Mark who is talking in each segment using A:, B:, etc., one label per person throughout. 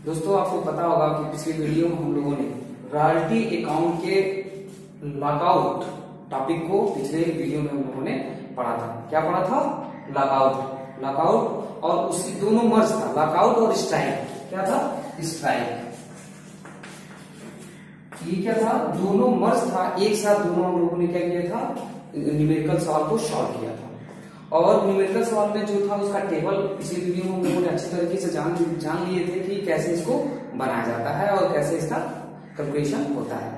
A: दोस्तों आपको पता होगा कि पिछली वीडियो में हम लोगों ने रॉयल्टी अकाउंट के लॉकआउट टॉपिक को पिछले वीडियो में हम लोगों ने पढ़ा था। क्या पढ़ा था? लॉकआउट और उसकी दोनों मर्ज था, लॉकआउट और स्ट्राइक। क्या था? स्ट्राइक। ये क्या था? दोनों मर्ज था, एक साथ दोनों हम लोगों ने क्या किया था? न्यूमेरिकल सवाल को सॉल्व किया था। और न्यूमेरिकल सवाल में जो था उसका टेबल पिछली वीडियो में हम लोगों ने अच्छी तरीके से जान लिए थे कि कैसे इसको बनाया जाता है और कैसे इसका कैलकुलेशन होता है।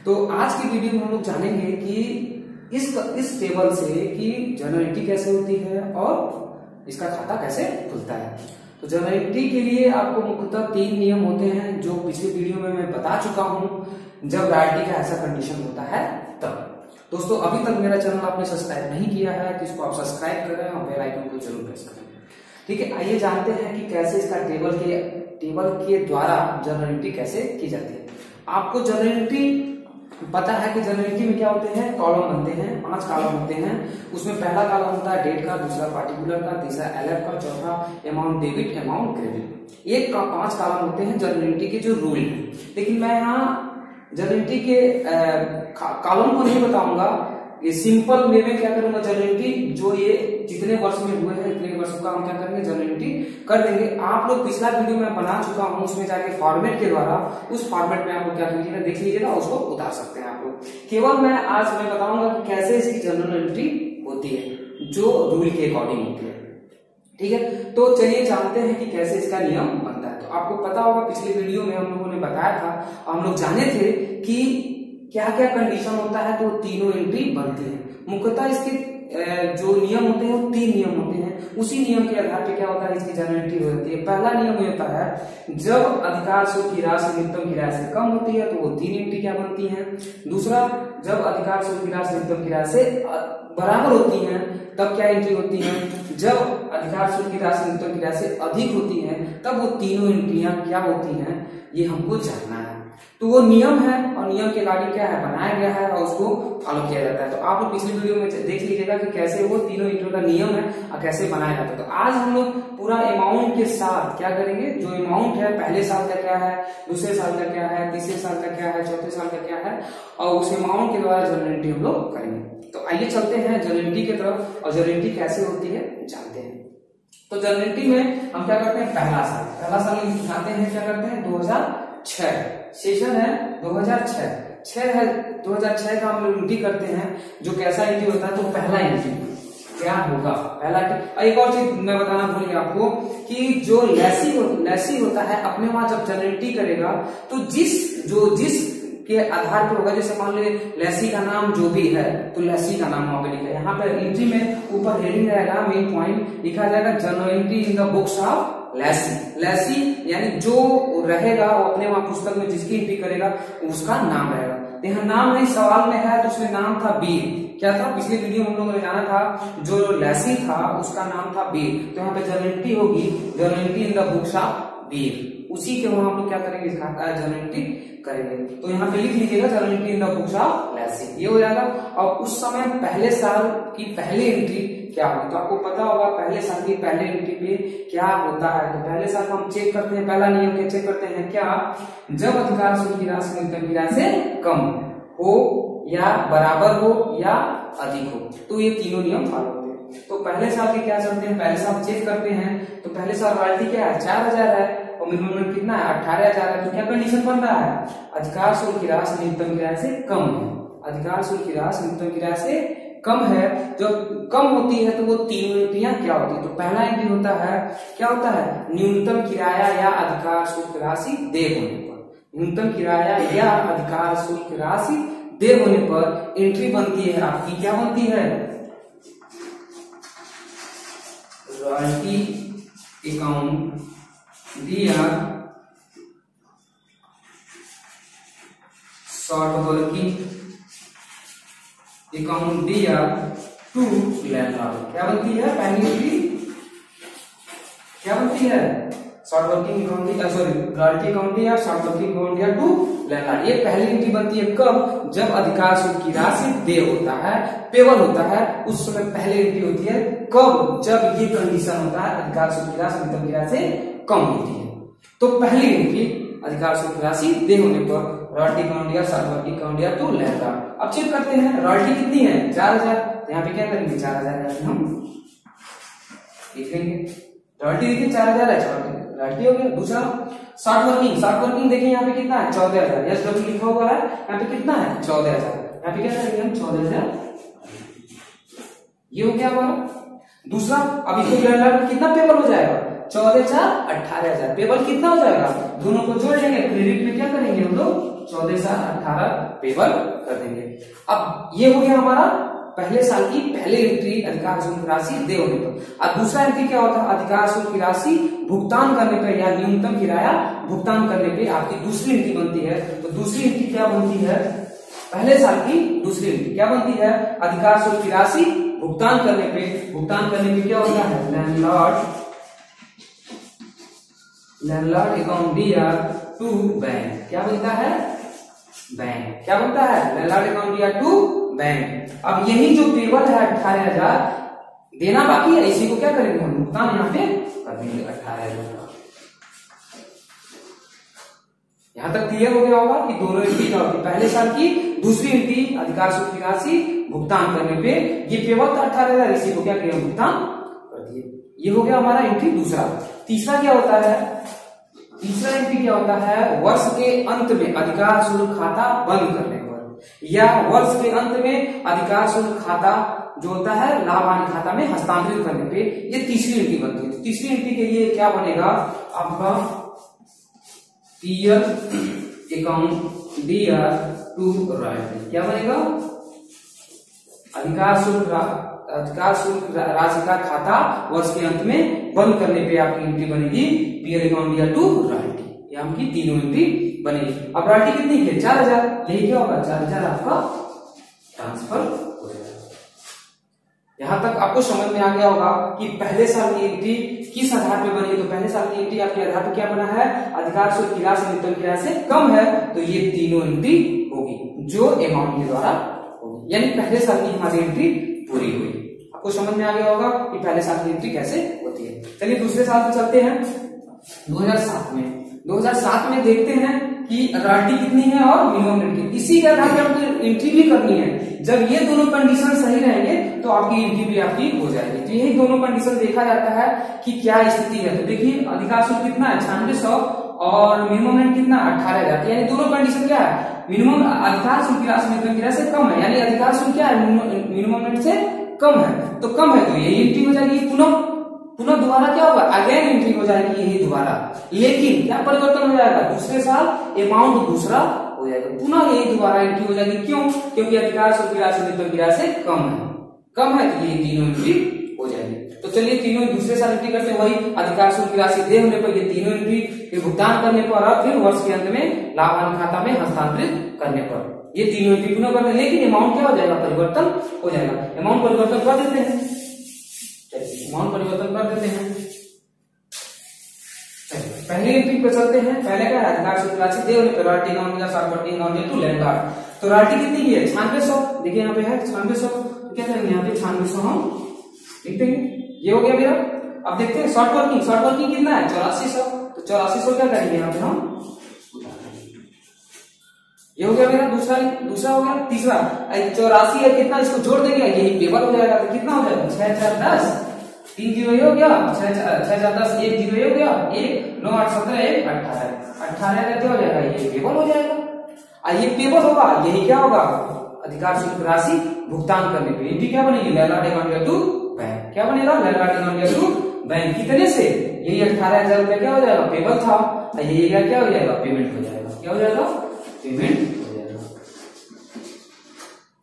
A: तो आज की वीडियो में हम लोग जानेंगे कि इस टेबल से कि जनरलिटी कैसे होती है और इसका खाता कैसे खुलता है। तो जनरलिटी के लिए आपको मुख्यतः 3 नियम होते हैं जो पिछली वीडियो में मैं बता चुका हूं, जब रॉयल्टी का ऐसा कंडीशन होता है तब। दोस्तों अभी तक मेरा चैनल आपने सब्सक्राइब नहीं किया है तो इसको आप सब्सक्राइब करें और बेल आइकन को जरूर प्रेस करें। ठीक है, आइए जानते हैं कि कैसे इसका टेबल के द्वारा जनरलिटी कैसे की जाती है। आपको जनरलिटी पता है कि जनरलिटी में क्या होते हैं? कॉलम बनते हैं, 5 कॉलम होते हैं। उसमें पहला कॉलम होता है डेट का, दूसरा पार्टिकुलर का, तीसरा एलएफ का, चौथा अमाउंट डेबिट, अमाउंट क्रेडिट। एक का 5 कॉलम होते हैं जनरलिटी के जो रूल है। लेकिन मैं यहाँ जनरलिटी के कॉलम को नहीं बताऊंगा, ये सिंपल वे में क्या करूंगा, जनरलिटी जो ये जितने वर्ष में हुए हैं इतने वर्षों का हम क्या करेंगे, जनरलिटी कर देंगे। आप लोग पिछला वीडियो में बना चुका हूं, उसमें जाके फॉर्मेट के द्वारा उस फॉर्मेट में आपको क्या कीजिएगा, देख लीजिएगा, उसको उतार सकते हैं आप लोग। केवल मैं आज बताऊंगा कि कैसे इसकी जनरलिटी होती है जो रूल के अकॉर्डिंग होती है। ठीक है, तो चलिए जानते हैं कि कैसे इसका नियम बनता है। तो आपको पता होगा पिछले वीडियो में हम लोगों ने बताया था, हम लोग जाने थे कि क्या क्या कंडीशन होता है तो तीनों एंट्री बनती है। मुख्यतः इसके जो नियम होते हैं वो 3 नियम होते हैं। उसी नियम के आधार पर क्या होता है, इसकी जनरलिटी हो जाती है। पहला नियम होता है जब अधिकार शुल्क की राशि न्यूनतम की राशि से कम होती है तो वो 3 एंट्री क्या बनती है। दूसरा, जब अधिकार शुल्क की राशि न्यूनतम की राशि से बराबर होती है तब क्या एंट्री होती है। जब अधिकार शुल्क की राशि न्यूनतम की राशि से अधिक होती है तब वो तीनों एंट्रियां क्या होती हैं, ये हमको जानना है। तो वो नियम है और नियम के अकॉर्डिंग क्या है, बनाया गया है और उसको फॉलो किया जाता है। तो आप लोग पिछली वीडियो में देख लीजिएगा कि कैसे वो तीनों एंट्री का नियम है और कैसे बनाया जाता है। तो आज हम लोग पूरा अमाउंट के साथ क्या करेंगे, जो अमाउंट है पहले साल का क्या है, दूसरे साल का क्या है, तीसरे साल का क्या है, चौथे साल का क्या है, और उस अमाउंट के द्वारा जनरलिटी हम लोग करेंगे। तो आइए चलते हैं जनरलिटी की तरफ और जनरलिटी कैसे होती है जानते हैं। तो जनरलिटी में हम क्या करते हैं, पहला साल उठाते हैं, क्या करते हैं 2006 सेशन है 2006 है 2006 का हम लोग एंट्री करते हैं। जो कैसा एंट्री होता है, तो पहला एंट्री क्या होगा, पहला एंट्री। एक और चीज मैं बताना भूल गया आपको कि जो लेसी होता है अपने वहां जब जनरलिटी करेगा तो जिस के आधार पर होगा, जैसे मान लीजिए लेसी का नाम जो भी है तो लेसी का नाम वहां पे लिखा है। यहाँ पे एंट्री में ऊपर हेडिंग रहेगा, मेन पॉइंट लिखा जाएगा generality in the books of Lesi यानी जो रहेगा वो अपने वहां पुस्तक में जिसकी एंट्री करेगा उसका नाम रहेगा। यहाँ नाम नहीं, सवाल में है तो उसमें नाम था बीर। क्या था, पिछली वीडियो में हम लोगों ने जाना था जो लेसी था उसका नाम था बीर। तो यहाँ पे जनरलिटी होगी generality in the books of बीर, उसी के वहां हम लोग क्या करेंगे, जनरलिटी करेंगे। तो यहाँ पे लिख लीजिएगा generality in the books of Lesi, ये हो जाएगा। और उस समय पहले साल की पहली एंट्री क्या होगी, तो आपको पता होगा पहले साल की पहले एंट्री पे क्या होता है। तो पहले साल हम चेक करते हैं, पहला नियम क्या चेक करते हैं, क्या, जब अधिकार शुल्क की राशि न्यूनतम की राशि से कम हो या बराबर हो या अधिक हो, तो ये तीनों नियम फॉलो होते हैं। तो पहले साल के क्या चलते हैं, पहले साल चेक करते हैं। तो पहले साल रॉयल्टी क्या है, 4000 है और मिनिमम कितना है, 18000 है। तो क्या कंडीशन बन रहा है, अधिकार शुल्क की राशि न्यूनतम की राशि से कम है। अधिकार शुल्क की राशि न्यूनतम की राशि से कम है, जब कम होती है तो वो तीनों एंट्रियां क्या होती है। तो पहला एंट्री होता है, क्या होता है, न्यूनतम किराया या अधिकार शुल्क राशि देय होने पर। न्यूनतम किराया या अधिकार शुल्क राशि देय होने पर एंट्री बनती है आपकी, क्या बनती है, रॉयल्टी अकाउंट दिया शॉर्ट वर्किंग अकाउंट दिया टू लैंडलॉर्ड। क्या बनती है पहली एंट्री, क्या बनती है, शॉर्ट वर्किंग अकाउंट दिया, सॉरी रॉयल्टी अकाउंट दिया शॉर्ट वर्किंग अकाउंट दिया टू लैंडलॉर्ड। ये पहली एंट्री बनती है कब, जब अधिकार शुल्क की राशि देय होता है, पेबल होता है, उस समय पहली एंट्री होती है। कब, जब ये कंडीशन होता है अधिकार शुल्क की राशि न्यूनतम की राशि से कम होती है। तो पहली एंट्री अधिकार शुल्क राशि देय होने पर रॉयल्टी अकाउंट या सार्वजनिक अकाउंट या टू लैंडलॉर्ड। अब चेक करते हैं रॉयल्टी कितनी है 4000, यहाँ पे क्या करेंगे 4000 हम लिख लेंगे। रॉयल्टी देखिए 4000 है, रॉयल्टी हो गया। दूसरा शॉर्ट वर्किंग देखिए यहाँ पे कितना है 14000, यस डब्ल्यू लिखा हुआ है, यहाँ पे कितना है 14000, यहाँ पे क्या करेंगे हम 14000, ये हो गया हमारा। दूसरा अब इसको लैंडलॉर्ड कितना पेबल हो जाएगा 14,4 18,000, पेबल कितना हो जाएगा, दोनों को जोड़ लेंगे, क्रेडिट में क्या करेंगे हम लोग 14,4 पेबल कर देंगे। अब ये हो गया हमारा पहले साल की पहले एंट्री अधिकार शुल्क राशि देय होने पर। अब दूसरा एंट्री क्या होता है, अधिकार शुल्क की राशि भुगतान करने पर या न्यूनतम किराया भुगतान करने पे आपकी दूसरी एंट्री बनती है। तो दूसरी एंट्री क्या बनती है, पहले साल की दूसरी एंट्री क्या बनती है, अधिकार शुल्क की राशि भुगतान करने पे क्या होता है, लैंडलॉर्ड अकाउंट दिया टू बैंक, क्या बनता है बैंक, क्या बनता है लैंडलॉर्ड अकाउंट दिया टू बैंक। अब यही जो पेबल है 18,000 देना बाकी है, इसी को क्या करेंगे हम भुगतान यहाँ पे कर देंगे 18,000। यहां तक क्लियर हो गया होगा कि दोनों एंट्री का पहले साल की दूसरी एंट्री अधिकार शुल्क की राशि भुगतान करने पे ये पेबल था 18,000, इसी को क्या करें भुगतान कर दिए। ये हो गया हमारा एंट्री दूसरा। तीसरा क्या होता है, तीसरा एंट्री क्या होता है, वर्ष के अंत में अधिकार शुल्क खाता बंद करने पर या वर्ष के अंत में अधिकार शुल्क खाता जो होता है लाभ हानि खाता में हस्तांतरित करने पे, ये तीसरी एंट्री बनती है। तीसरी एंट्री के लिए क्या बनेगा आपका PL account DR to royalty, क्या बनेगा अधिकार शुल्क राशि का खाता वर्ष के अंत में बंद करने पे आपकी एंट्री बनेगी PL account DR to royalty. ये आपकी तीनों एंट्री बनेगी। अब रॉयल्टी कितनी है 4000, यही क्या होगा 4000 आपका ट्रांसफर हो जाएगा। यहां तक आपको समझ में आ गया होगा कि पहले साल की एंट्री किस आधार पे बनी। तो पहले साल की एंट्री आपके आधार पे क्या बना है, अधिकार शुल्क की राशि न्यूनतम किराया से कम है, तो ये तीनों एंट्री होगी जो अमाउंट के द्वारा होगी, यानी पहले साल की हमारी एंट्री पूरी हुई। आपको समझ में आ गया होगा कि पहले साल की एंट्री कैसे होती है। चलिए दूसरे साल पे चलते हैं 2007 में देखते हैं कि रॉयल्टी कितनी है और मिनिमम एंट्री, इसी के आधार पर आपको एंट्री भी करनी है। जब ये दोनों कंडीशन सही रहेंगे तो आपकी एंट्री भी आपकी हो जाएगी। तो यही दोनों कंडीशन देखा जाता है कि क्या स्थिति है। तो देखिए अधिकार शुल्क कितना है 9600 और मिनिमम रेंट कितना 18,000, यानी दोनों कंडीशन क्या है, मिनिमम अधिकार शुल्क की राशि न्यूनतम किराया से कम है, यानी अधिकार शुल्क क्या है मिनिमम रेंट से कम है, तो कम है तो यही एंट्री हो जाएगी। पुनः दोबारा क्या होगा, अगेन एंट्री हो जाएगी यही दोबारा, लेकिन क्या परिवर्तन हो जाएगा, दूसरे साल अमाउंट दूसरा हो जाएगा, पुनः यही दोबारा एंट्री हो जाएगी। क्यों, क्योंकि अधिकार शुल्क की राशि न्यूनतम किराया से कम है तो ये तीनों एंट्री हो जाएगी। तो चलिए तीनों दूसरे साल एंट्री करते हैं, वही अधिकार शुल्क की राशि देय होने पर ये तीनों एंट्री, फिर भुगतान करने पर और फिर वर्ष के अंत में लाभ हानि खाता में हस्तांतरित करने पर ये तीनों एंट्री पुनः करते हैं, लेकिन अमाउंट क्या हो जाएगा, परिवर्तन हो जाएगा। अमाउंट परिवर्तन कर देते हैं, अमाउंट परिवर्तन कर देते हैं। पहली एंट्री पे चलते हैं। पहले क्या है, अधिकार शुल्क राशि देय होने पर रॉयल्टी अमाउंट या सार्वजनिक अमाउंट टू लैंडलॉर्ड। तो रॉयल्टी कितनी की है 9600, देखिए यहाँ पे है 9600, क्या करेंगे यहाँ पे 9600 हम लिख देंगे, ये हो गया मेरा। अब देखते हैं शॉर्ट वर्किंग कितना है 8400, तो 8400 क्या करेंगे यहाँ पे हम, ये हो गया मेरा दूसरा हो गया। तीसरा 84 है कितना, इसको जोड़ देंगे यही पेपर हो जाएगा, तो कितना हो जाएगा 6410, 3 जीरो हो गया, 6410 1 जीरो हो गया, 1 9 8 17 1 18 का क्या हो जाएगा, ये पेपर हो जाएगा। ये पेपर होगा, यही क्या होगा, अधिकार शुल्क राशि भुगतान करने पे एंट्री क्या बनेगी, लैंडलॉर्ड अकाउंट टू बैंक, क्या बनेगा लैंडलॉर्ड अकाउंट टू बैंक। कितने से, यही 18,000 रुपया क्या हो जाएगा, पेपर था, यही क्या हो जाएगा, पेमेंट हो जाएगा, क्या हो जाएगा, पेमेंट हो जाएगा।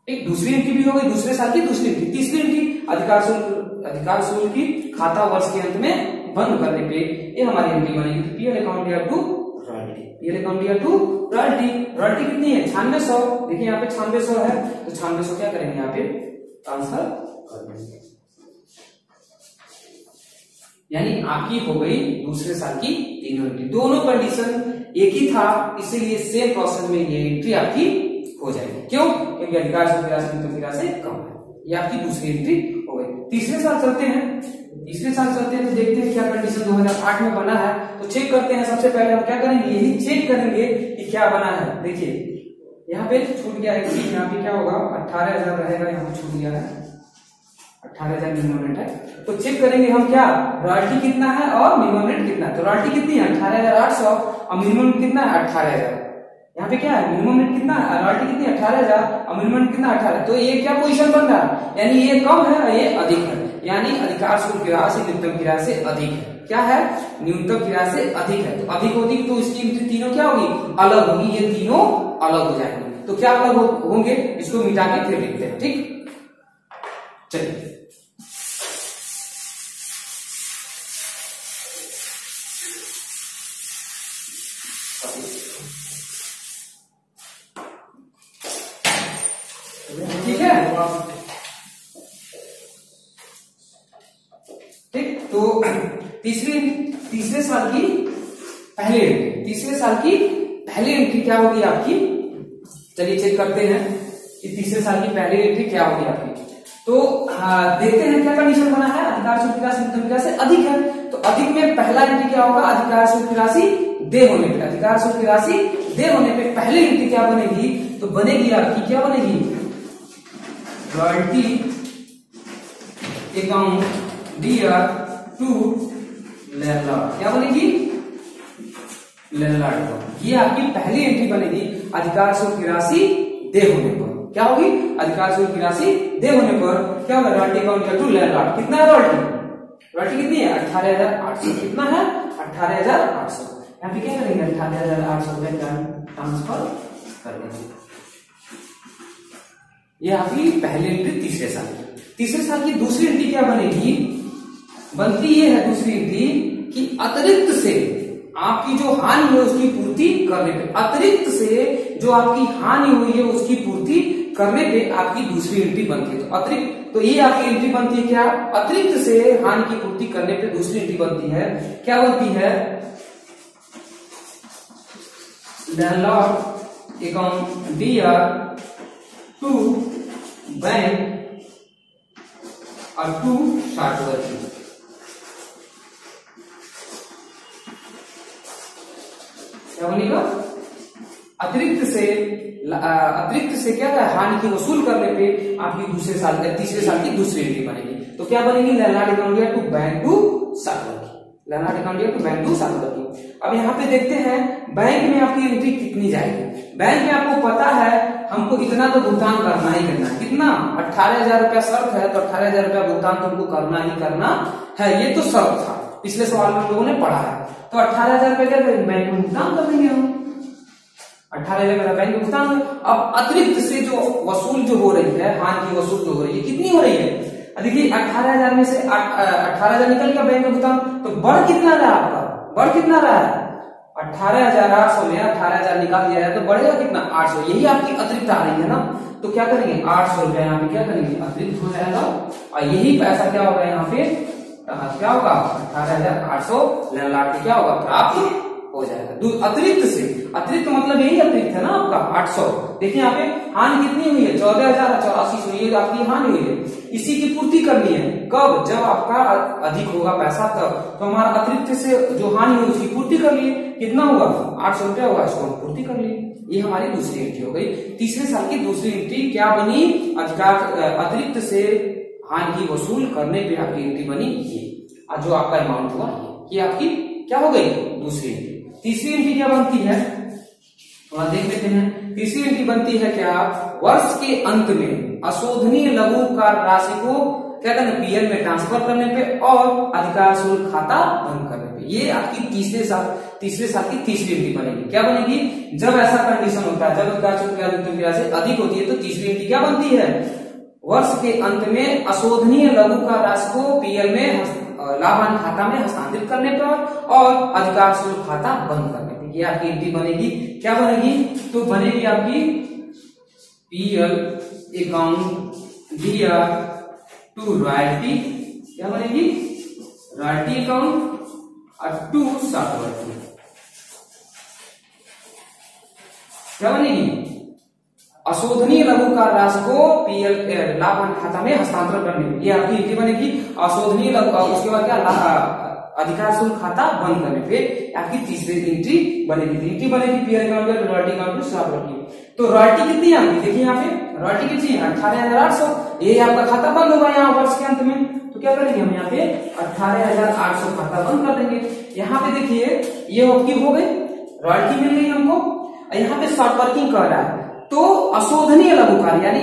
A: एक दूसरी एंट्री भी हो गई, दूसरे साल की दूसरी एंट्री। तीसरी एंट्री अधिकार शुल्क की खाता वर्ष के अंत में बंद करने पे ये हमारी एंट्री बनेगी, पीएल अकाउंट या टू रॉयल्टी, पीएल अकाउंट या टू रॉयल्टी। रॉयल्टी कितनी है 9600, देखिए यहाँ पे 9600 है, तो 9600 क्या करेंगे यहाँ पे ट्रांसफर कर देंगे, यानी आपकी हो गई दूसरे साल की तीनों एंट्री। दोनों कंडीशन एक ही था, इसीलिए सेम प्रोसेस में ये एंट्री आपकी हो जाएगी। क्यों, क्योंकि अधिकार शुल्क की राशि न्यूनतम किराया से कम है, ये आपकी दूसरी एंट्री हो गई। तीसरे साल चलते हैं तीसरे साल चलते हैं तो देखते हैं क्या कंडीशन 2008 में बना है। तो चेक करते हैं। सबसे पहले हम क्या करेंगे, यही चेक करेंगे कि क्या बना है। देखिए यहाँ पे छूट गया है, यहाँ पे क्या होगा 18,000 रहेगा, यहाँ पे छूट गया है 18,000 मिनिमम रेट है। तो चेक करेंगे हम क्या रॉयल्टी कितना है और मिनिमम रेट कितना है। तो रॉयल्टी कितनी है 18,800 और मिनिमम कितना है 18,000। यहाँ पे क्या है मिनिमम रेट कितना है, रॉयल्टी कितनी है 18,000 और मिनिमम कितना 18। तो ये क्या पोजीशन बन रहा है, यानी ये कम है और ये अधिक है, यानी अधिकार शुल्क की राशि न्यूनतम की राशि से अधिक है। क्या है, न्यूनतम की राशि से अधिक है। तो अधिक होगी तो इसकी एंट्री तीनों क्या होगी, अलग होगी। ये तीनों अलग हो जाएंगे। तो क्या अलग होंगे, इसको मिटा के फिर लिखते हैं। ठीक, चलिए ठीक है। ठीक, तो तीसरे साल की पहली एंट्री, तीसरे साल की पहली एंट्री क्या होगी आपकी। चलिए चेक करते हैं कि तीसरे साल की पहली एंट्री क्या होगी आपकी। तो देखते हैं क्या कंडीशन बना है, अधिकार शुल्क की राशि न्यूनतम की राशि से अधिक है। तो अधिक में पहला एंट्री क्या होगा, अधिकार शुल्क की राशि दे होने पे, अधिकार शुल्क की राशि दे होने पे पहली एंट्री क्या बनेगी, तो बनेगी आपकी क्या बनेगी, royalty account dear to landlord. क्या बनेगी, लैंडलॉर्ड अकाउंट। ये आपकी पहली एंट्री बनेगी अधिकार शुल्क की राशि दे होने पर। क्या होगी, अधिकार शुल्क की राशि दे होने पर क्या होगा, royalty account dear to landlord. कितना है रॉयल्टी, रॉयल्टी कितनी है 18,800। कितना है 18,800। यहाँ पे क्या करेंगे 18,800 रुपए ट्रांसफर कर देंगे। ये आपकी पहली एंट्री तीसरे साल की। तीसरे साल की दूसरी एंट्री क्या बनेगी, बनती ये है दूसरी एंट्री कि अतिरिक्त से आपकी जो हानि है उसकी पूर्ति करने पे, अतिरिक्त से जो आपकी हानि हुई है उसकी पूर्ति करने पे आपकी दूसरी एंट्री बनती है। तो अतिरिक्त, तो ये आपकी एंट्री बनती है क्या, अतिरिक्त से हानि की पूर्ति करने पे दूसरी एंट्री बनती है। क्या बनती है, landlord account dear to bank और टू शार्टवर्की। क्या बनेगा, अतिरिक्त से क्या है, हानि की वसूल करने पे आपकी तीसरे साल की दूसरी एंट्री बनेगी। तो क्या बनेगी, landlord account dear to bank to शार्टवर्की, landlord account dear to bank to शार्टवर्की। अब यहाँ पे देखते हैं बैंक में आपकी एंट्री कितनी जाएगी। बैंक में आपको पता है हमको इतना तो भुगतान करना ही करना है। कितना, 18,000 रुपया शर्त है, तो 18,000 रुपया भुगतान तुमको करना ही करना है। ये तो शर्त था, पिछले सवाल में हम लोगों ने पढ़ा है। तो 18,000 रुपया क्या करेंगे, बैंक में भुगतान कर देंगे हम। 18,000 बैंक में भुगतान। अब अतिरिक्त से जो वसूल जो हो रही है, हानि की वसूल जो हो रही है, कितनी हो रही है, देखिए 18,000 में से 18,000 निकल गया बैंक में भुगतान। तो बढ़ कितना रहा आपका, बढ़ कितना रहा है 18,800 में 18,000 निकाल दिया है तो बढ़ेगा कितना 800। यही आपकी अतिरिक्त आ रही है ना। तो क्या करेंगे 800 रुपया यहाँ पे क्या करेंगे अतिरिक्त हो जाएगा। और यही पैसा क्या होगा यहाँ पे, क्या होगा 18,800 लैंडलॉर्ड क्या होगा प्राप्त हो जाएगा। अतिरिक्त से, अतिरिक्त मतलब यही अतिरिक्त है ना आपका 800। देखिए यहाँ पे हानि कितनी हुई है 14,084 हुई है, आपकी हानि हुई है, इसी की पूर्ति करनी है। कब, जब आपका अधिक होगा पैसा तब। तो हमारा अतिरिक्त से जो हानि हुई उसकी पूर्ति कर लिए, कितना होगा 800 रुपया होगा, इसको हम पूर्ति कर लिए। ये हमारी दूसरी एंट्री हो गई। तीसरे साल की दूसरी एंट्री क्या बनी, अतिरिक्त से हानि की वसूल करने पे आपकी एंट्री बनी ये, जो आपका अमाउंट हुआ ये आपकी क्या हो गई दूसरी एंट्री। तीसरी एंट्री क्या बनती है, वहां देख लेते हैं। तीसरी एंट्री बनती है क्या, वर्ष के अंत में अशोधनीय लघु कर राशि को क्या करना, पीएल में ट्रांसफर करने पे और अधिकार शुल्क खाता बंद करने पे। ये आपकी तीसरे साल की तीसरी एंट्री बनेगी। क्या बनेगी, जब ऐसा कंडीशन होता है, जब अधिकार शुल्क की राशि अधिक होती है तो तीसरी एंट्री क्या बनती है, वर्ष के अंत में अशोधनीय लघु कर राशि को पीएल में लाभांश खाता में हस्तांतरित करने पर और अधिकार शुल्क खाता बंद करने पर ये आपकी एंट्री बनेगी। क्या बनेगी, तो बनेगी आपकी PL account dear to royalty. क्या बनेगी, रॉयल्टी अकाउंट और टू शार्टवर्की। क्या बनेगी, अशोधनीय लघु कार राशि को पीएल लाभ हानि खाता में हस्तांतरण करने, ये आपकी एंट्री बनेगी। अशोधनीय लघु, उसके बाद क्या अधिकार शुल्क खाता बंद करने पे आपकी तीसरी एंट्री बनेगी। एंट्री बनेगी पीएल अकाउंट या रॉयल्टी अकाउंट स्टाफ रॉयल्टी। तो रॉयल्टी कितनी आएगी, देखिए यहाँ पे रॉयल्टी कितनी है 18,800। ये आपका खाता बंद होगा यहाँ वर्ष के अंत में, तो क्या करेंगे हम यहाँ पे 18,800 खाता बंद कर देंगे। यहाँ पे देखिए ये आपकी हो गई रॉयल्टी मिल गई हमको। यहाँ पे शॉर्ट वर्किंग कर रहा है, तो अशोधनीय लघु कार्य यानी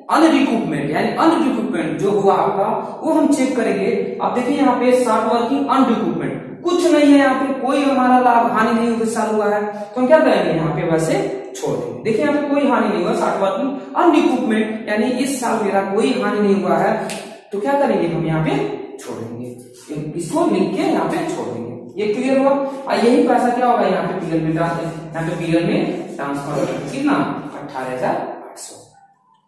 A: अनरिकूपमेंट, यानी अनरिकूपमेंट जो हुआ आपका वो हम चेक करेंगे। आप देखिए यहाँ पे शॉर्ट वर्किंग अनरिकूपमेंट कुछ नहीं है, यहाँ पे कोई हमारा लाभ हानि नहीं हुई साल हुआ है, तो हम क्या करेंगे यहाँ पे वैसे छोड़ देंगे। देखिए यहाँ पे कोई हानि नहीं हुआ, शॉर्ट वर्किंग अनरिकूपमेंट यानी इस साल मेरा कोई हानि नहीं हुआ है, तो क्या करेंगे हम यहाँ पे छोड़ देंगे, इसको लिख के यहाँ पे छोड़ देंगे। ये क्लियर हुआ। और यही पैसा क्या होगा यहाँ पे पीएल में, यहाँ पे पीएल में ट्रांसफर होगा कितना 18,800,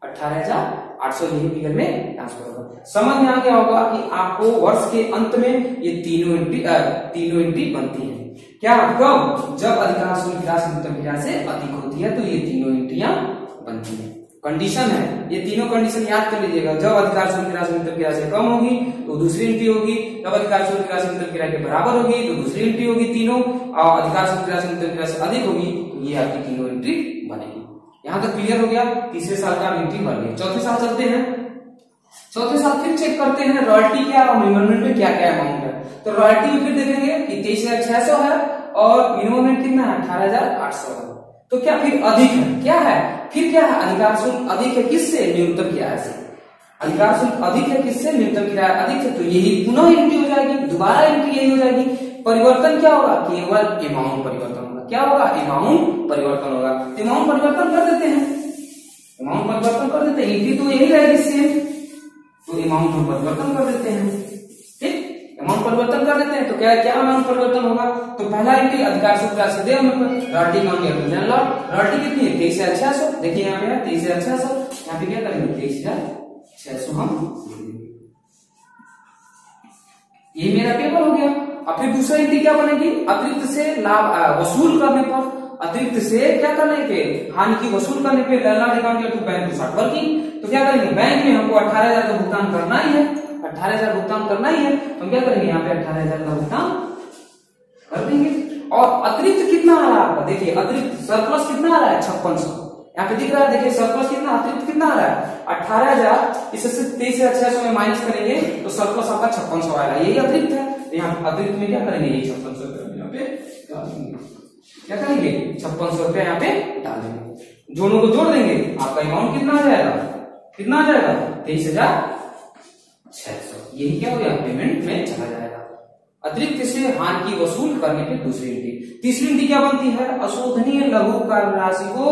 A: 18,800 यही पीएल में ट्रांसफर होगा। समझ में आ गया होगा कि आपको वर्ष के अंत में ये तीनों एंट्री बनती है। क्या कब, जब अधिकार शुल्क राशि न्यूनतम किराए से अधिक होती है, तो ये तीनों एंट्रियां बनती है। कंडीशन है, ये तीनों कंडीशन याद कर लीजिएगा। जब अधिकार शुल्क राशि न्यूनतम किराए से कम होगी तो दूसरी एंट्री होगी, जब अधिकार शुल्क राशि न्यूनतम किराए के बराबर होगी तो दूसरी एंट्री होगी तीनों, और अधिकार शुल्क राशि न्यूनतम किराए से अधिक होगी तो ये आपकी तीनों एंट्री बनेगी। यहाँ तक क्लियर हो गया। तीसरे साल का एंट्री बन गई। चौथे साल चलते हैं। चौथे साल फिर चेक करते हैं रॉयल्टी क्या और मिनिमम में क्या क्या अमाउंट है। तो रॉयल्टी में फिर देखेंगे कि 23,600 है और मिनिमम में कितना है 18,800 है। तो क्या फिर अधिक है, क्या है फिर क्या है, अधिकार शुल्क अधिक है किससे, न्यूनतम किराए से। अधिकार शुल्क अधिक है किससे, न्यूनतम किराया अधिक है, तो यही पुनः एंट्री हो जाएगी, दोबारा एंट्री यही हो जाएगी। परिवर्तन क्या होगा, केवल अमाउंट परिवर्तन होगा। क्या होगा, अमाउंट परिवर्तन होगा। अमाउंट परिवर्तन कर देते हैं, अमाउंट परिवर्तन कर देते हैं, एंट्री तो यही रहेगी सेम, तो अमाउंट हम परिवर्तन कर देते हैं। ठीक, अमाउंट परिवर्तन कर देते हैं, तो क्या क्या अमाउंट परिवर्तन होगा। तो पहला एंट्री अधिकार शुल्क राशि दे रॉयल्टी रॉयल्टी कितनी है 23,600। देखिए यहाँ पे है 23,600, यहाँ पे क्या करेंगे 23,600 हम ये मेरा पेपर हो गया। अब फिर दूसरा एंट्री क्या बनेगी, अतिरिक्त से लाभ वसूल करने पर, अतिरिक्त से क्या करने पे हानि की वसूल करने पे landlord account to bank to short working. तो क्या करेंगे, बैंक में हमको 18,000 का भुगतान करना ही है, 18,000 भुगतान करना ही है, तो हम क्या करेंगे यहाँ पे 18,000 का भुगतान कर देंगे। और अतिरिक्त कितना आ रहा है आपका, देखिए अतिरिक्त सरप्लस कितना आ रहा है 5600, यहाँ पे दिख रहा है। देखिए सरप्लस कितना, अतिरिक्त कितना आ रहा है 18,000, इससे 23,600 में माइनस करेंगे तो सरप्लस आपका 5600 आएगा, यही अतिरिक्त है। तो यहाँ अतिरिक्त में क्या करेंगे, यही 5600 रुपये यहाँ पे डाल देंगे। क्या करेंगे 5600 रुपये यहाँ पे डाल देंगे, दोनों को जोड़ देंगे, आपका अमाउंट कितना आ जाएगा, कितना आ जाएगा 23,600। यही क्या हो गया, पेमेंट में चला जाएगा। अतिरिक्त से हानि की वसूल करने की दूसरी एंट्री। तीसरी एंट्री क्या बनती है, अशोधनीय लघु कर राशि को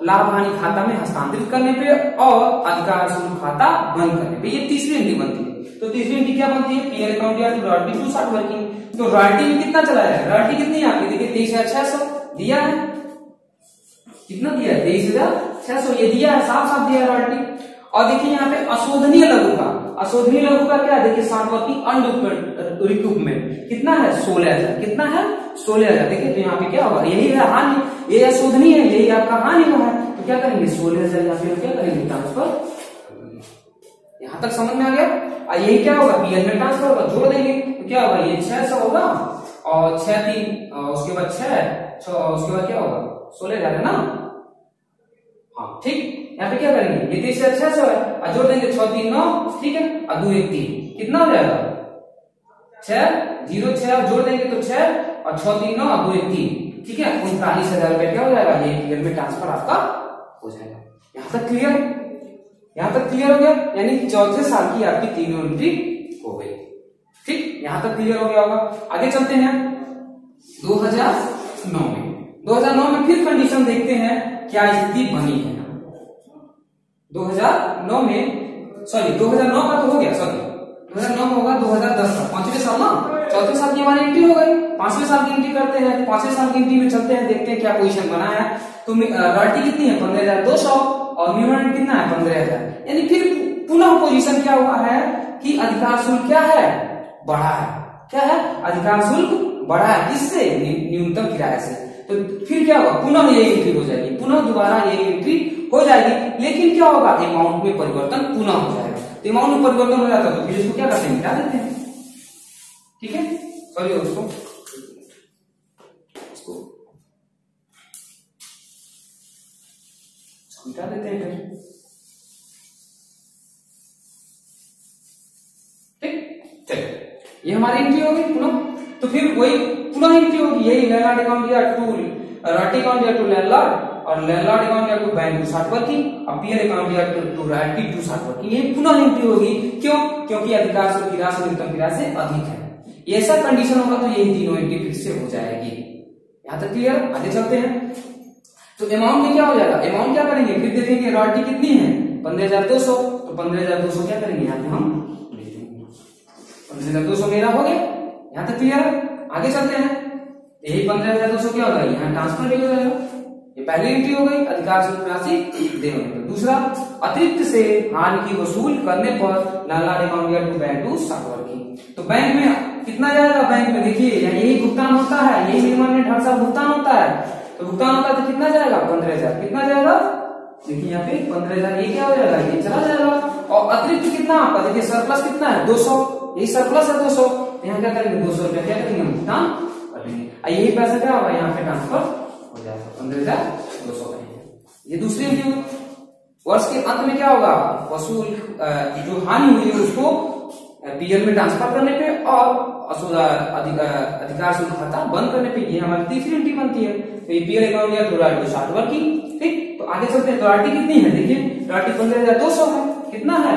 A: लाभ हानि खाता में हस्तांतरित करने पे और अधिकार शुल्क खाता बंद करने पे, ये तीसरी एंट्री बनती है। तो तीसरी एंट्री क्या बनती है, पीएल अकाउंट या रॉयल्टी टू शॉर्ट वर्किंग। तो रॉयल्टी में कितना चला है, रॉयल्टी कितनी है आपकी, देखिए 23,600 दिया है, कितना दिया है 23,600, ये दिया है, साफ साफ दिया है रॉयल्टी। और देखिए यहाँ पे अशोधनीय लघु का, अशोधनीय लघु का क्या है, देखिए शॉर्ट वर्किंग अनरिकूपमेंट कितना है 16,000, कितना है 16,000। देखिए तो यहाँ पे क्या होगा, यही है हानि, ये अशोधनीय है, यही आपका हानि हुआ है, तो क्या करेंगे 16,000 यहाँ पे क्या करेंगे ट्रांसफर। यहाँ तक समझ में आ गया। और यही क्या होगा, पीएल में ट्रांसफर होगा, जोड़ देंगे तो क्या होगा, ये 600 होगा और 6 3 उसके बाद 6 उसके बाद क्या होगा 16,000 है ना, हाँ ठीक। यहाँ पे क्या करेंगे, ये 23,600 है और जोड़ देंगे 6 3 9, ठीक है, और 2 1 3, कितना हो जाएगा 6 0 6, जोड़ देंगे तो 6 और 6 3 9 और 2 1 3, ठीक है, 39,000 रुपए क्या हो जाएगा, ये पीएल में ट्रांसफर आपका हो जाएगा। यहाँ तक क्लियर, यहाँ तक क्लियर हो गया, यानी चौथे साल की आपकी तीनों एंट्री हो गई। ठीक, यहाँ तक क्लियर हो गया होगा। आगे चलते हैं 2009 में। 2009 में फिर कंडीशन देखते हैं क्या स्थिति बनी है। 2009 में, सॉरी 2009 का तो हो गया, सॉरी 2009 में होगा 2010 का, पांचवें साल ना, चौथे साल की हमारी एंट्री हो गई, पांचवें साल की एंट्री करते हैं। पांचवें साल की एंट्री में चलते हैं, देखते हैं क्या पोजीशन बना है। तो रॉयल्टी कितनी है 15,200 और मिनिमम कितना है 15,000, यानी फिर पुनः पोजीशन क्या हुआ है कि अधिकार शुल्क क्या है, बढ़ा है। क्या है, अधिकार शुल्क बढ़ा है, किससे, न्यूनतम किराए से। तो फिर क्या होगा, पुनः ये एंट्री हो जाएगी, पुनः दोबारा ये एंट्री हो जाएगी, लेकिन क्या होगा, अमाउंट में परिवर्तन पुनः हो जाएगा। तो अमाउंट में परिवर्तन हो जाता है तो फिर इसको क्या करते हैं, मिटा देते हैं। ठीक है, चलिए दोस्तों इसको मिटा देते हैं फिर। ठीक, चलिए ये हमारी एंट्री होगी पुनः। तो फिर वही पुनः एंट्री होगी, यही लैंडलॉर्ड अकाउंट या टू रॉयल्टी अकाउंट या टू लैंडलॉर्ड, और लैंडलॉर्ड अकाउंट या to bank to short working, और पीएल अकाउंट या to royalty to short working, ये पुनः एंट्री होगी। क्यों? क्योंकि अधिकार शुल्क की राशि न्यूनतम की राशि से अधिक है। ऐसा कंडीशन होगा तो यही तीनों एंट्री फिर से हो जाएगी। यहां तक क्लियर? आगे चलते हैं। तो अमाउंट में क्या हो जाएगा, अमाउंट क्या करेंगे, फिर देखेंगे रॉयल्टी कितनी है 15,200, तो 15,200 क्या करेंगे यहाँ पे हम 15,200 मेरा हो गया। यहाँ तक क्लियर है? आगे चलते हैं। यही 15,200 क्या होगा, यहाँ ट्रांसफर भी हो जाएगा। ये पहली एंट्री हो गई, अधिकार शुल्क राशि देंगे। दूसरा, अतिरिक्त से हानि की वसूल करने पर लैंडलॉर्ड अकाउंट या to bank to short working. तो बैंक में कितना जाएगा, बैंक में देखिए यही भुगतान होता है, यही मिनिमम नेट हर साल भुगतान होता है, तो भुगतान होता है तो कितना जाएगा 15,000। कितना जाएगा, देखिए यहाँ पे 15,000, ये क्या हो जाएगा, ये चला जाएगा। और अतिरिक्त कितना आपका, देखिए सरप्लस कितना है 200, यही सरप्लस है 200, यहाँ क्या करेंगे 200 रुपया क्या करेंगे हम भुगतान कर लेंगे। यही पैसा क्या होगा यहाँ पे ट्रांसफर हो जाएगा 15,200 करेंगे। ये दूसरी एंट्री। वर्ष के अंत में क्या होगा, वसूल जो हानि हुई है उसको पीएल में ट्रांसफर करने पे और अधिकार शुल्क खाता बंद करने पे, ये हमारी तीसरी एंट्री बनती है। तो ये पीएल अकाउंट या रॉयल्टी टू शार्ट वर्किंग। ठीक, तो आगे चलते हैं। रॉयल्टी कितनी है, देखिए रॉयल्टी 15,200 है। कितना है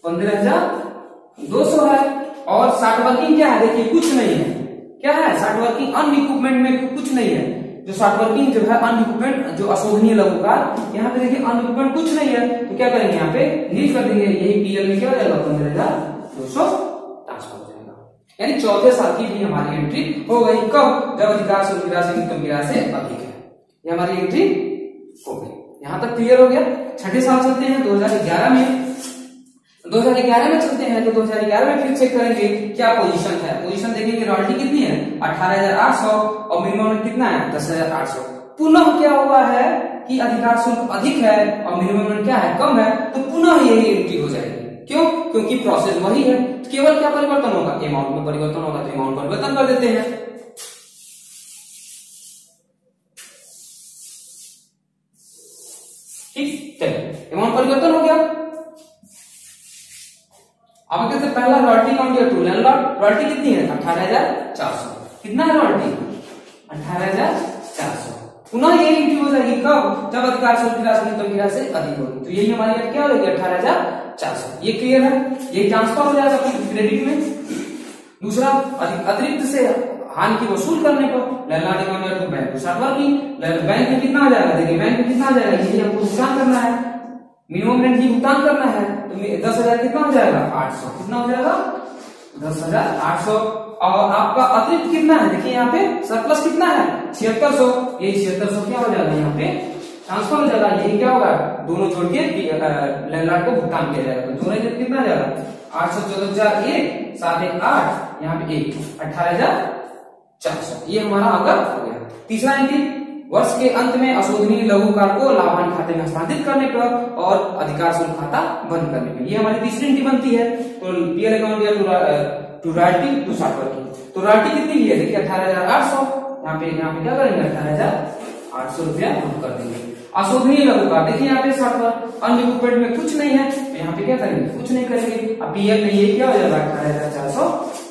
A: 15,200 है। और शार्ट वर्किंग क्या है, देखिए कुछ नहीं है। क्या है शार्ट वर्किंग, अनइक्विपमेंट में कुछ नहीं है। जो शार्ट वर्किंग जो है अनइक्विपमेंट, जो अशोभनीय लघुकार, यहाँ पे देखिए अनइक्विपमेंट कुछ नहीं है, तो क्या करेंगे यहाँ पे नील कर देंगे। यही पीएल में क्या हो जाएगा 15,200 ट्रांसफर हो जाएगा। यानी चौथे साल की भी हमारी एंट्री हो गई। कब, जब अधिकार शुल्क की राशि न्यूनतम की राशि से अधिक है। ये हमारी एंट्री हो गई। यहां तक क्लियर हो गया। छठे साल चलते हैं 2011 में। 2011 में चलते हैं तो 2011 में फिर चेक करेंगे क्या पोजीशन है। पोजीशन देखेंगे रॉयल्टी कितनी है 18,800 और मिनिमम कितना है 10,800। पुनः क्या हुआ है कि अधिकार शुल्क अधिक है और मिनिमम क्या है कम है, तो पुनः यही एंट्री हो जाएगी। क्यों? क्योंकि प्रोसेस वही है, केवल क्या परिवर्तन होगा, अमाउंट में परिवर्तन होगा, तो अमाउंट परिवर्तन कर देते हैं। ठीक, चलिए अमाउंट परिवर्तन हो गया। अब कहते पहला रॉयल्टी अकाउंट या टू लैंडलॉर्ड, रॉयल्टी कितनी है 18,400। कितना है रॉयल्टी 18,400। पुनः यही एंट्री हो जाएगी कब, जब अधिकार शुल्क की राशि न्यूनतम की राशि से अधिक होगी। तो यही हमारी क्या हो जाएगी 18,400। ये क्लियर है, ये ट्रांसफर हो जाएगा क्रेडिट में। दूसरा, अतिरिक्त से हानि की वसूल करने पर लैंडलॉर्ड अकाउंट या to bank to short working. Bank में कितना आ जाएगा, देखिए बैंक में कितना आ जाएगा, यही हमको भुगतान करना है, मिनिमम रेंट की भुगतान करना है। तो 10,000 कितना हो जाएगा 800। कितना हो जाएगा 10,800। और आपका अतिरिक्त कितना है, देखिए यहाँ पे सरप्लस कितना है 7600। यही 7600 क्या हो जाएगा यहाँ पे ट्रांसफर हो जाएगा। यही क्या होगा, दोनों जोड़ के लैंडलॉर्ड को भुगतान किया जाएगा। तो दोनों कितना आ जाएगा 814,000 1 7 1 8, यहाँ पे 1 18,400। ये हमारा अगर हो गया। तीसरा एंट्री, वर्ष के अंत में अशोधनीय लघुकार को लाभांश खाते में हस्तांतरित करने पर और अधिकार शुल्क खाता बंद करने पर, ये हमारी तीसरी एंट्री बनती है। तो पीएल अकाउंट या to royalty to short working. तो रॉयल्टी कितनी की है, देखिए 18,800। यहाँ पे क्या करेंगे 18,800 रुपया हम कर देंगे। अशोधनीय लघुकार, देखिए यहाँ पे शार्ट वर्क अनइक्विपमेंट में कुछ नहीं है, तो यहाँ पे क्या करेंगे कुछ नहीं करेंगे। अब पीएल में ये क्या हो जाएगा 18,400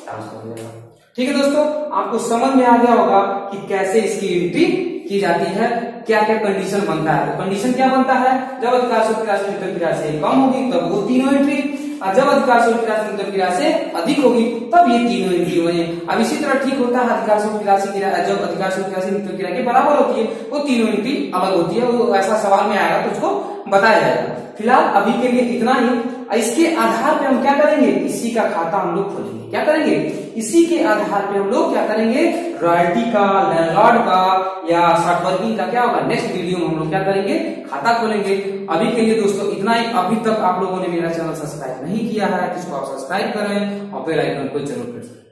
A: ट्रांसफर हो जाएगा। ठीक है दोस्तों, आपको समझ में आ गया होगा कि कैसे इसकी एंट्री की जाती है, क्या क्या कंडीशन बनता है। तो कंडीशन क्या बनता है, जब अधिकार शुल्क की राशि न्यूनतम की राशि से कम होगी तब वो तीनों एंट्री, और जब अधिकार शुल्क की राशि न्यूनतम की राशि से अधिक होगी तब ये तीनों एंट्री होंगे। अब इसी तरह ठीक होता है, अधिकार शुल्क की राशि जब अधिकार शुल्क की राशि न्यूनतम की राशि के बराबर होती है वो तीनों एंट्री अलग होती है। वो ऐसा सवाल में आएगा तो उसको बताया जाएगा। फिलहाल अभी के लिए इतना ही। इसके आधार पे हम क्या करेंगे, इसी का खाता हम लोग खोलेंगे। क्या करेंगे, इसी के आधार पे हम लोग क्या करेंगे, रॉयल्टी का, लैंडलॉर्ड का या शार्ट वर्किंग का क्या होगा, नेक्स्ट वीडियो में हम लोग क्या करेंगे खाता खोलेंगे। अभी के लिए दोस्तों इतना ही। अभी तक आप लोगों ने मेरा चैनल सब्सक्राइब नहीं किया है तो इसको आप सब्सक्राइब करें और बेल आइकन को जरूर प्रेस करें।